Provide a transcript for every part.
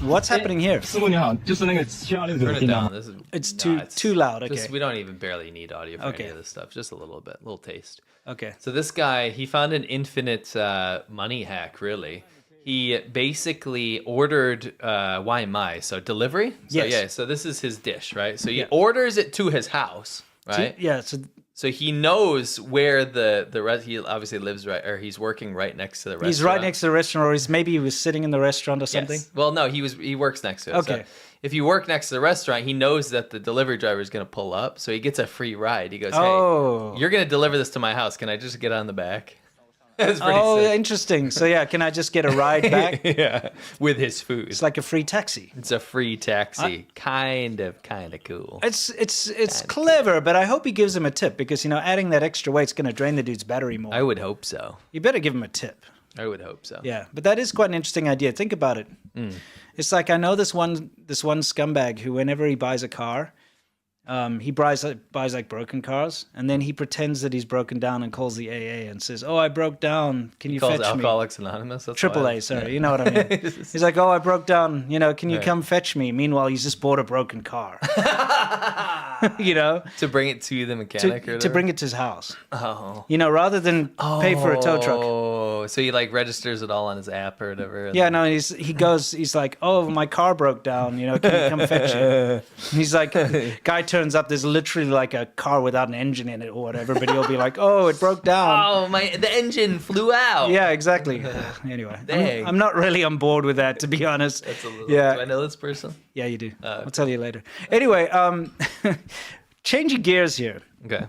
What's happening here? 师傅你好，就是那个726 Turn it down. This is It's nuts. too loud. Okay. We don't even barely need audio for Okay. any of this stuff. Just a little bit, little taste. Okay. So this guy, he found an infinite money hack, really. He basically ordered why mai, so delivery. So Yes. yeah, so this is his dish, right? So he orders it to his house, right? Yeah. So he knows where he obviously lives right, or he's working right next to the restaurant. He's right next to the restaurant, or maybe he was sitting in the restaurant or something. Yes. Well, no, he works next to it. Okay. So if you work next to the restaurant, he knows that the delivery driver is going to pull up, so he gets a free ride. He goes, "Hey, you're going to deliver this to my house. Can I just get on the back?" That's pretty sick. Interesting. So yeah, can I just get a ride back? Yeah, with his food. It's like a free taxi. It's a free taxi. Kind of cool. It's clever, but I hope he gives him a tip because adding that extra weight's going to drain the dude's battery more. I would hope so. You better give him a tip. I would hope so. Yeah, but that is quite an interesting idea. Think about it. It's like I know this one scumbag who, whenever he buys a car, he buys like broken cars, and then he pretends that he's broken down and calls the AA and says, "Oh, I broke down. Can you fetch me?" Alcoholics Anonymous. That's AAA, sorry. You know what I mean? He's like, "Oh, I broke down. Can you come fetch me?" Meanwhile, he's just bought a broken car. To bring it to the mechanic to bring it to his house. Oh. Rather than pay for a tow truck. Oh, so he registers it all on his app or whatever. Yeah, no, he's like, "Oh, my car broke down, can you come fetch it?" And he's like, guy turns up, there's literally like a car without an engine in it or whatever, but he'll be like, "Oh, it broke down." Oh, the engine flew out. Yeah, exactly. Anyway, I'm not really on board with that, to be honest. That's a little, yeah. Do I know this person? Yeah, you do. I'll tell you later. Anyway, changing gears here. Okay.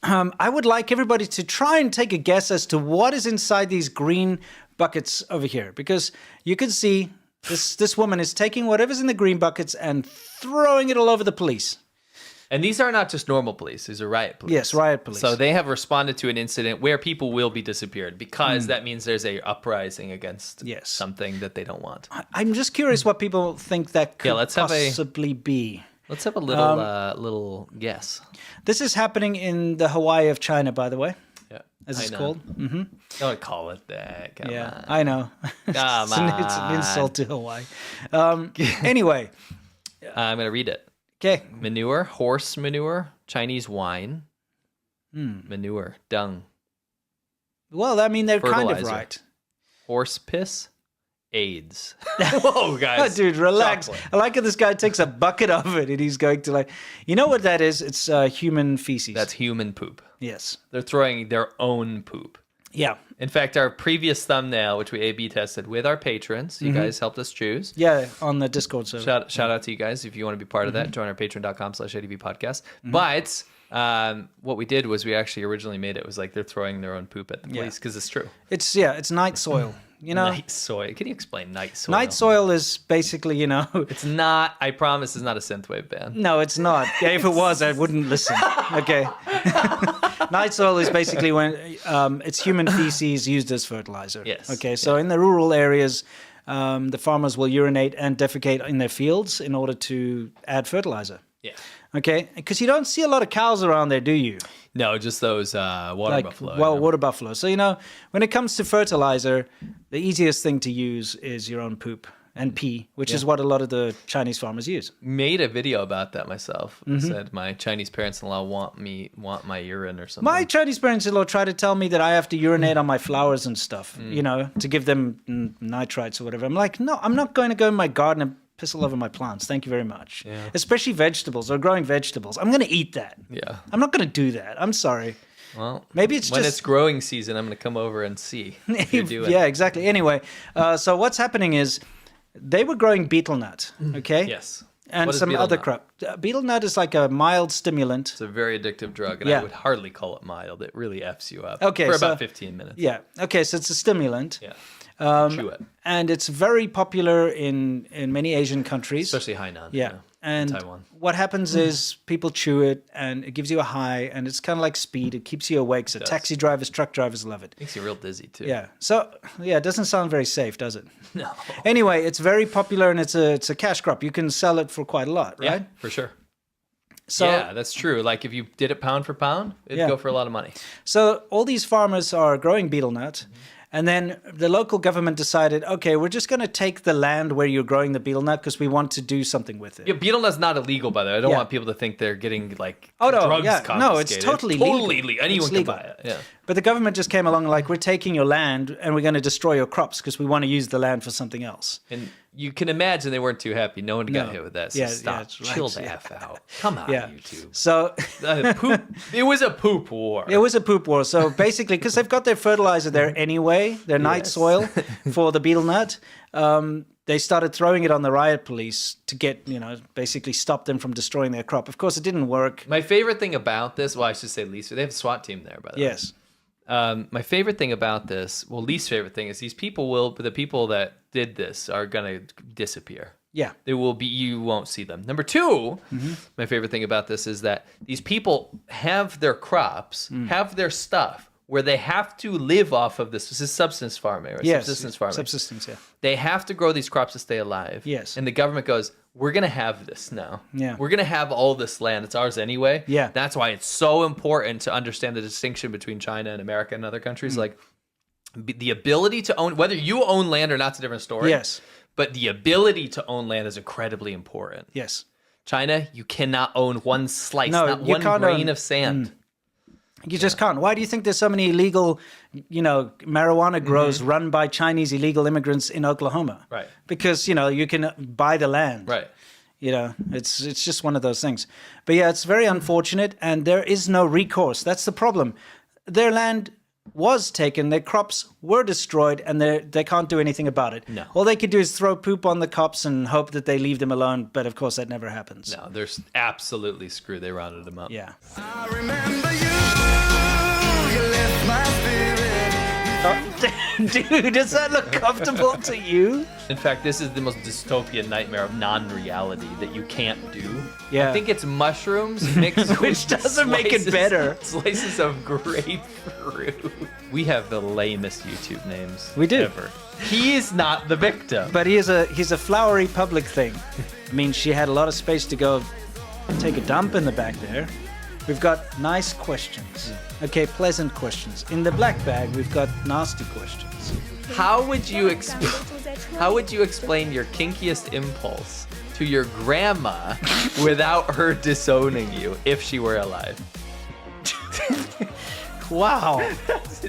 I would like everybody to try and take a guess as to what is inside these green buckets over here, because you can see this woman is taking whatever's in the green buckets and throwing it all over the police. And these are not just normal police; these are riot police. Yes, riot police. So they have responded to an incident where people will be disappeared because that means there's a uprising against something that they don't want. I'm just curious what people think that could possibly be. Let's have a little guess. This is happening in the Hawaii of China, by the way. Yeah, as it's called. Mm-hmm. Don't call it that. Come on. I know. It's an insult to Hawaii. Anyway, I'm gonna read it. Okay. Manure, horse manure, Chinese wine, manure, dung. Well, I mean, they're kind of right. Horse piss, AIDS. Whoa, guys. Dude, relax. Chocolate. I like how this guy takes a bucket of it and he's going to you know what that is? It's human feces. That's human poop. Yes. They're throwing their own poop. Yeah. In fact, our previous thumbnail, which we A/B tested with our patrons, you guys helped us choose. Yeah, on the Discord server. Shout out to you guys if you want to be part of that. Join our patreon.com/ADVpodcast. But what we did was we actually originally made it was like they're throwing their own poop at the police because it's true. It's night soil. Night soil. Can you explain night soil? Night soil is basically, It's not, I promise, it's not a synthwave band. No, it's not. Yeah, if it was, I wouldn't listen. Okay. Night soil is basically when it's human feces used as fertilizer. Yes. Okay, so in the rural areas, the farmers will urinate and defecate in their fields in order to add fertilizer. Yeah. Okay, because you don't see a lot of cows around there, do you? No, just those water buffalo. Well, water buffalo. So, when it comes to fertilizer, the easiest thing to use is your own poop and pee, which is what a lot of the Chinese farmers use. Made a video about that myself. I said my Chinese parents-in-law want my urine or something. My Chinese parents-in-law try to tell me that I have to urinate on my flowers and stuff, to give them nitrites or whatever. I'm like, no, I'm not going to go in my garden and piss all over my plants. Thank you very much. Yeah. Especially vegetables or growing vegetables. I'm going to eat that. Yeah. I'm not going to do that. I'm sorry. Well, maybe it's when it's growing season, I'm going to come over and see what you're doing. Yeah, exactly. Anyway, so what's happening is they were growing betel nut, okay? Yes. And some other crop. Betel nut is like a mild stimulant. It's a very addictive drug, and I would hardly call it mild. It really Fs you up for about 15 minutes. Yeah. Okay, so it's a stimulant. Yeah. Chew it. And it's very popular in many Asian countries. Especially Hainan. Yeah. And Taiwan. What happens is people chew it, and it gives you a high, and it's kind of like speed. It keeps you awake. So taxi drivers, truck drivers love it. Makes you real dizzy, too. Yeah. So, it doesn't sound very safe, does it? No. Anyway, it's very popular, and it's a cash crop. You can sell it for quite a lot, right? Yeah, for sure. So, yeah, that's true. Like if you did it pound for pound, it'd go for a lot of money. So all these farmers are growing betel nut, And then the local government decided, okay, we're just going to take the land where you're growing the betel nut because we want to do something with it. Yeah, betel nut's not illegal, by the way. I don't want people to think they're getting like no, drugs confiscated. No, it's totally legal. Totally legal. Anyone can buy it. Yeah. But the government just came along like, we're taking your land and we're going to destroy your crops because we want to use the land for something else. And you can imagine they weren't too happy. No one got hit with that. So stop. Right. Chill the F out. Come on, YouTube. So it was a poop war. It was a poop war. So basically, because they've got their fertilizer there anyway, their night soil for the betel nut, they started throwing it on the riot police to get, basically stop them from destroying their crop. Of course, it didn't work. My favorite thing about this, well, I should say least, they have a SWAT team there, by the way. Yes. My favorite thing about this, least favorite thing is the people that did this are going to disappear. Yeah. You won't see them. Number two, my favorite thing about this is that these people have their crops, have their stuff where they have to live off of this. This is subsistence farming, right? Yes. Subsistence farming. Subsistence, yeah. They have to grow these crops to stay alive. Yes. And the government goes, we're going to have this now. Yeah. We're going to have all this land. It's ours anyway. Yeah. That's why it's so important to understand the distinction between China and America and other countries. Like the ability to own, whether you own land or not, it's a different story. Yes. But the ability to own land is incredibly important. Yes. China, you cannot own one slice, No, not you one can't grain own- of sand. You just can't. Why do you think there's so many illegal, marijuana grows run by Chinese illegal immigrants in Oklahoma? Right. Because, you can buy the land. Right. It's just one of those things. But yeah, it's very unfortunate, and there is no recourse. That's the problem. Their land was taken, their crops were destroyed, and they can't do anything about it. No. All they could do is throw poop on the cops and hope that they leave them alone, but of course that never happens. No, they're absolutely screwed. They rounded them up. Yeah. I remember you left my spirit. Dude, does that look comfortable to you? In fact, this is the most dystopian nightmare of non-reality that you can't do. Yeah. I think it's mushrooms mixed Which with doesn't make it better. Slices of grapefruit. We have the lamest YouTube names We do. ever. He's not the victim. But he's a flowery public thing. I mean, she had a lot of space to go take a dump in the back there. We've got nice questions. Okay, pleasant questions. In the black bag, we've got nasty questions. How would you explain your kinkiest impulse to your grandma without her disowning you if she were alive? Wow. That's